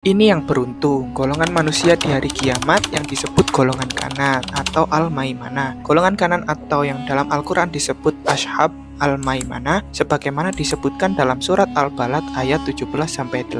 Ini yang beruntung, golongan manusia di hari kiamat yang disebut golongan kanan atau al-maimanah. Golongan kanan atau yang dalam Al-Quran disebut ashab al-maimanah sebagaimana disebutkan dalam surat Al-Balad ayat 17-18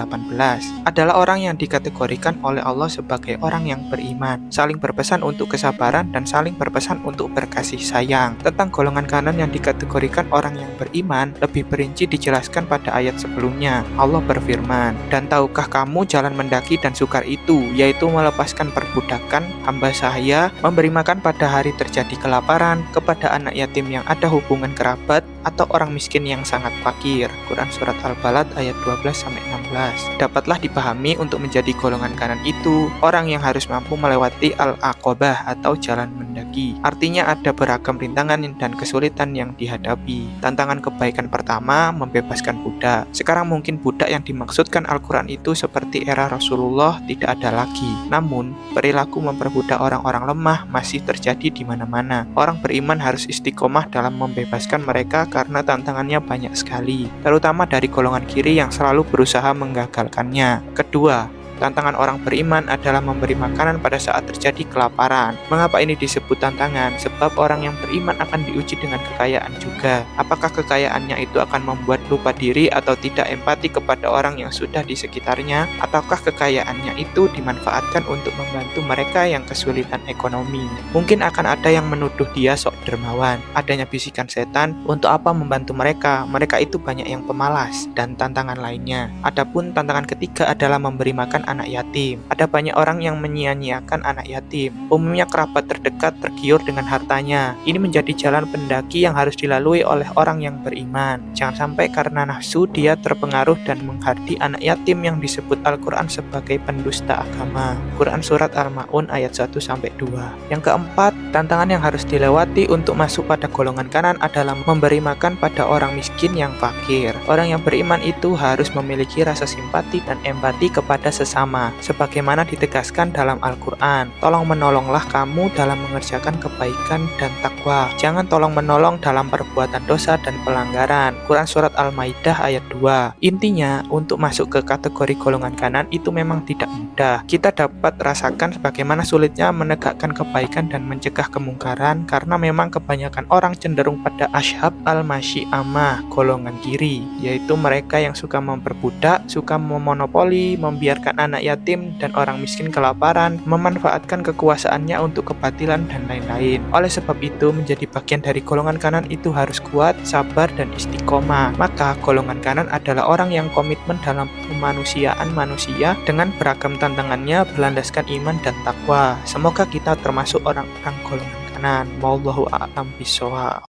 adalah orang yang dikategorikan oleh Allah sebagai orang yang beriman, saling berpesan untuk kesabaran dan saling berpesan untuk berkasih sayang. Tentang golongan kanan yang dikategorikan orang yang beriman lebih perinci dijelaskan pada ayat sebelumnya. Allah berfirman, "Dan tahukah kamu jalan mendaki dan sukar itu, yaitu melepaskan perbudakan hamba saya, memberi makan pada hari terjadi kelaparan, kepada anak yatim yang ada hubungan kerabat, atau orang miskin yang sangat fakir." Quran Surat Al-Balad ayat 12-16. Dapatlah dipahami untuk menjadi golongan kanan itu, orang yang harus mampu melewati al-aqobah atau jalan mendaki. Artinya ada beragam rintangan dan kesulitan yang dihadapi. Tantangan kebaikan pertama, membebaskan budak. Sekarang mungkin budak yang dimaksudkan Al-Quran itu seperti era Rasulullah tidak ada lagi. Namun, perilaku memperbudak orang-orang lemah masih terjadi di mana-mana. Orang beriman harus istiqomah dalam membebaskan mereka karena tantangannya banyak sekali, terutama dari golongan kiri yang selalu berusaha menggagalkannya. Kedua, tantangan orang beriman adalah memberi makanan pada saat terjadi kelaparan. Mengapa ini disebut tantangan? Sebab orang yang beriman akan diuji dengan kekayaan juga. Apakah kekayaannya itu akan membuat lupa diri atau tidak empati kepada orang yang sudah di sekitarnya? Ataukah kekayaannya itu dimanfaatkan untuk membantu mereka yang kesulitan ekonomi? Mungkin akan ada yang menuduh dia sok dermawan. Adanya bisikan setan, untuk apa membantu mereka? Mereka itu banyak yang pemalas, dan tantangan lainnya. Adapun tantangan ketiga adalah memberi makan anak yatim. Ada banyak orang yang menyia-nyiakan anak yatim. Umumnya kerabat terdekat tergiur dengan hartanya. Ini menjadi jalan pendaki yang harus dilalui oleh orang yang beriman. Jangan sampai karena nafsu dia terpengaruh dan menghardi anak yatim yang disebut Al-Quran sebagai pendusta agama. Quran Surat Al-Ma'un ayat 1-2. Yang keempat, tantangan yang harus dilewati untuk masuk pada golongan kanan adalah memberi makan pada orang miskin yang fakir. Orang yang beriman itu harus memiliki rasa simpati dan empati kepada sesama, sebagaimana ditegaskan dalam Al-Quran. Tolong menolonglah kamu dalam mengerjakan kebaikan dan takwa. Jangan tolong menolong dalam perbuatan dosa dan pelanggaran. Quran Surat Al-Maidah ayat 2. Intinya, untuk masuk ke kategori golongan kanan itu memang tidak mudah. Kita dapat rasakan bagaimana sulitnya menegakkan kebaikan dan mencegah kemungkaran karena memang kebanyakan orang cenderung pada ashab al-masyi'amah, golongan kiri, yaitu mereka yang suka memperbudak, suka memonopoli, membiarkan anak yatim dan orang miskin kelaparan, memanfaatkan kekuasaannya untuk kebatilan dan lain-lain. Oleh sebab itu, menjadi bagian dari golongan kanan itu harus kuat, sabar, dan istiqomah. Maka golongan kanan adalah orang yang komitmen dalam kemanusiaan manusia dengan beragam tantangannya berlandaskan iman dan takwa. Semoga kita termasuk orang-orang golongan kanan. Wallahu a'lam bishawab.